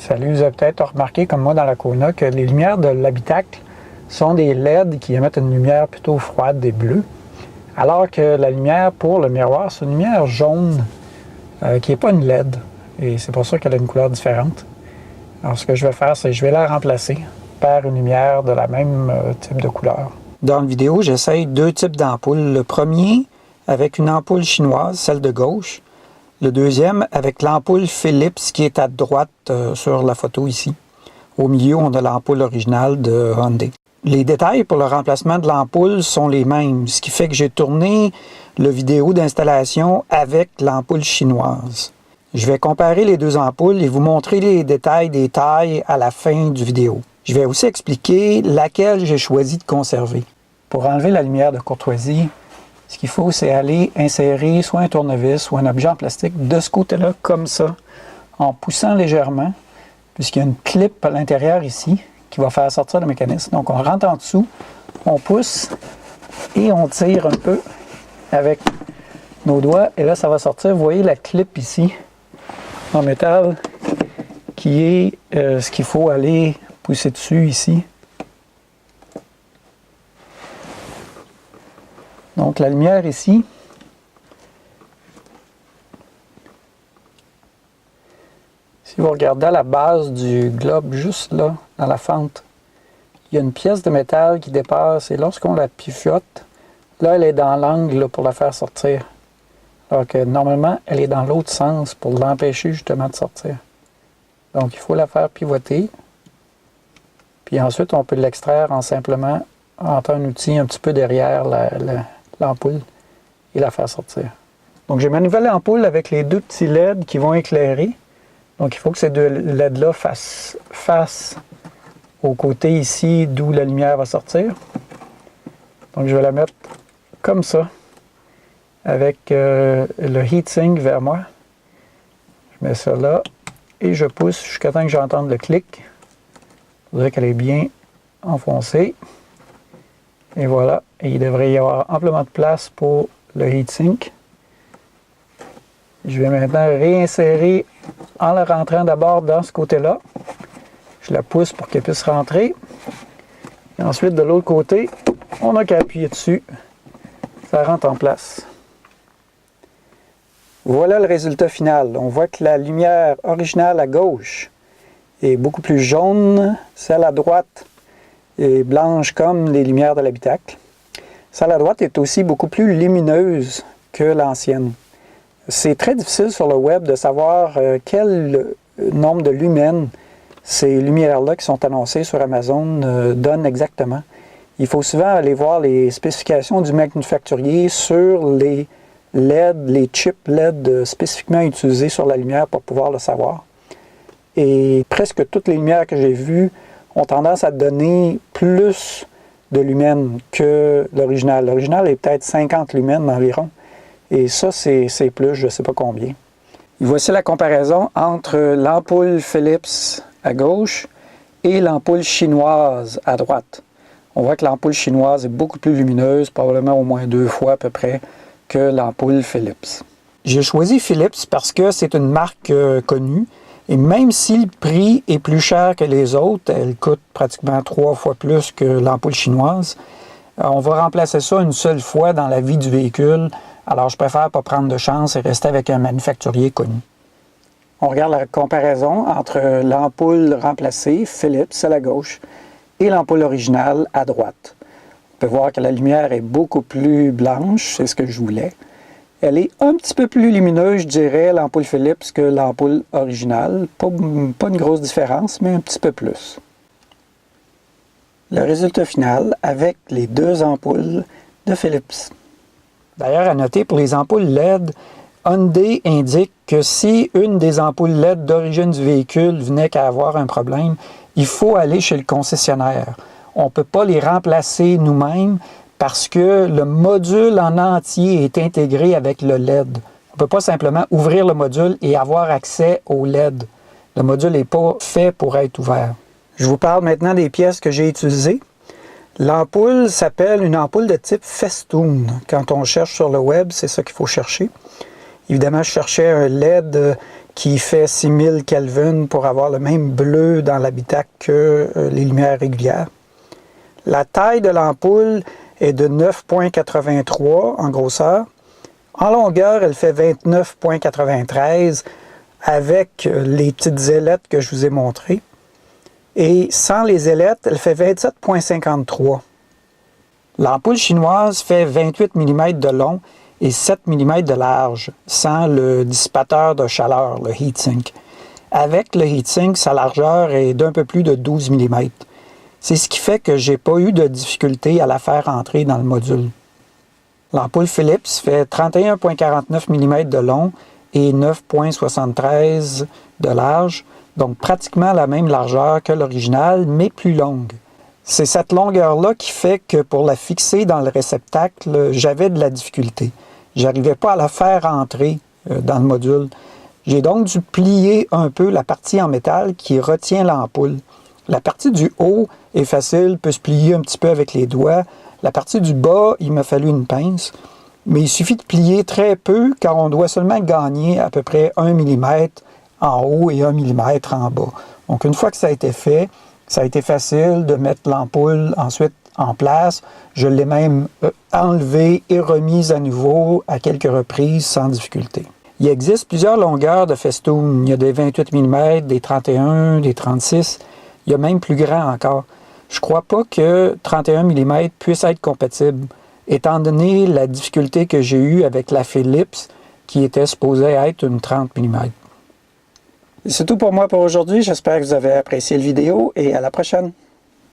Salut, vous avez peut-être remarqué, comme moi dans la Kona, que les lumières de l'habitacle sont des LED qui émettent une lumière plutôt froide et bleue, alors que la lumière pour le miroir, c'est une lumière jaune qui n'est pas une LED, et c'est pour ça qu'elle a une couleur différente. Alors ce que je vais faire, c'est que je vais la remplacer par une lumière de la même type de couleur. Dans la vidéo, j'essaye deux types d'ampoules. Le premier avec une ampoule chinoise, celle de gauche. Le deuxième avec l'ampoule Philips qui est à droite sur la photo ici. Au milieu, on a l'ampoule originale de Hyundai. Les détails pour le remplacement de l'ampoule sont les mêmes, ce qui fait que j'ai tourné le vidéo d'installation avec l'ampoule chinoise. Je vais comparer les deux ampoules et vous montrer les détails des tailles à la fin du vidéo. Je vais aussi expliquer laquelle j'ai choisi de conserver. Pour enlever la lumière de courtoisie, ce qu'il faut, c'est aller insérer soit un tournevis ou un objet en plastique de ce côté-là, comme ça, en poussant légèrement, puisqu'il y a une clip à l'intérieur ici qui va faire sortir le mécanisme. Donc, on rentre en dessous, on pousse et on tire un peu avec nos doigts. Et là, ça va sortir. Vous voyez la clip ici, en métal, qui est ce qu'il faut aller pousser dessus ici. Donc la lumière ici, si vous regardez à la base du globe, juste là, dans la fente, il y a une pièce de métal qui dépasse et lorsqu'on la pivote, là elle est dans l'angle pour la faire sortir. Alors que normalement, elle est dans l'autre sens pour l'empêcher justement de sortir. Donc il faut la faire pivoter. Puis ensuite, on peut l'extraire en simplement entrant un outil un petit peu derrière l'ampoule et la faire sortir. Donc j'ai ma nouvelle ampoule avec les deux petits LED qui vont éclairer. Donc il faut que ces deux LED-là fassent face au côté ici d'où la lumière va sortir. Donc je vais la mettre comme ça avec le heatsink vers moi. Je mets ça là et je pousse jusqu'à temps que j'entende le clic. Il faudrait qu'elle est bien enfoncée. Et voilà, et il devrait y avoir amplement de place pour le heatsink. Je vais maintenant réinsérer en la rentrant d'abord dans ce côté-là. Je la pousse pour qu'elle puisse rentrer. Et ensuite, de l'autre côté, on n'a qu'à appuyer dessus. Ça rentre en place. Voilà le résultat final. On voit que la lumière originale à gauche est beaucoup plus jaune, celle à droite est blanche comme les lumières de l'habitacle. Celle à droite est aussi beaucoup plus lumineuse que l'ancienne. C'est très difficile sur le web de savoir quel nombre de lumens ces lumières-là qui sont annoncées sur Amazon donnent exactement. Il faut souvent aller voir les spécifications du manufacturier sur les LED, les chips LED spécifiquement utilisés sur la lumière pour pouvoir le savoir. Et presque toutes les lumières que j'ai vues ont tendance à donner plus de lumens que l'original. L'original est peut-être 50 lumens environ. Et ça, c'est plus, je ne sais pas combien. Et voici la comparaison entre l'ampoule Philips à gauche et l'ampoule chinoise à droite. On voit que l'ampoule chinoise est beaucoup plus lumineuse, probablement au moins 2 fois à peu près, que l'ampoule Philips. J'ai choisi Philips parce que c'est une marque connue. Et même si le prix est plus cher que les autres, elle coûte pratiquement 3 fois plus que l'ampoule chinoise, on va remplacer ça une seule fois dans la vie du véhicule. Alors je préfère pas prendre de chance et rester avec un manufacturier connu. On regarde la comparaison entre l'ampoule remplacée, Philips, à la gauche, et l'ampoule originale à droite. On peut voir que la lumière est beaucoup plus blanche, c'est ce que je voulais. Elle est un petit peu plus lumineuse, je dirais, l'ampoule Philips que l'ampoule originale. Pas une grosse différence, mais un petit peu plus. Le résultat final avec les deux ampoules de Philips. D'ailleurs, à noter, pour les ampoules LED, Hyundai indique que si une des ampoules LED d'origine du véhicule venait qu'à avoir un problème, il faut aller chez le concessionnaire. On ne peut pas les remplacer nous-mêmes, parce que le module en entier est intégré avec le LED. On ne peut pas simplement ouvrir le module et avoir accès au LED. Le module n'est pas fait pour être ouvert. Je vous parle maintenant des pièces que j'ai utilisées. L'ampoule s'appelle une ampoule de type Festoon. Quand on cherche sur le web, c'est ça qu'il faut chercher. Évidemment, je cherchais un LED qui fait 6000 Kelvin pour avoir le même bleu dans l'habitacle que les lumières régulières. La taille de l'ampoule est de 9,83 en grosseur. En longueur, elle fait 29,93 avec les petites ailettes que je vous ai montrées. Et sans les ailettes, elle fait 27,53. L'ampoule chinoise fait 28 mm de long et 7 mm de large, sans le dissipateur de chaleur, le heatsink. Avec le heatsink, sa largeur est d'un peu plus de 12 mm. C'est ce qui fait que je n'ai pas eu de difficulté à la faire entrer dans le module. L'ampoule Philips fait 31,49 mm de long et 9,73 de large, donc pratiquement la même largeur que l'original, mais plus longue. C'est cette longueur-là qui fait que pour la fixer dans le réceptacle, j'avais de la difficulté. Je n'arrivais pas à la faire entrer dans le module. J'ai donc dû plier un peu la partie en métal qui retient l'ampoule. La partie du haut est facile, peut se plier un petit peu avec les doigts. La partie du bas, il m'a fallu une pince. Mais il suffit de plier très peu car on doit seulement gagner à peu près 1 mm en haut et 1 mm en bas. Donc une fois que ça a été fait, ça a été facile de mettre l'ampoule ensuite en place. Je l'ai même enlevée et remise à nouveau à quelques reprises sans difficulté. Il existe plusieurs longueurs de festoon. Il y a des 28 mm, des 31, des 36. Il y a même plus grand encore. Je ne crois pas que 31 mm puisse être compatible, étant donné la difficulté que j'ai eue avec la Philips, qui était supposée être une 30 mm. C'est tout pour moi pour aujourd'hui. J'espère que vous avez apprécié la vidéo et à la prochaine.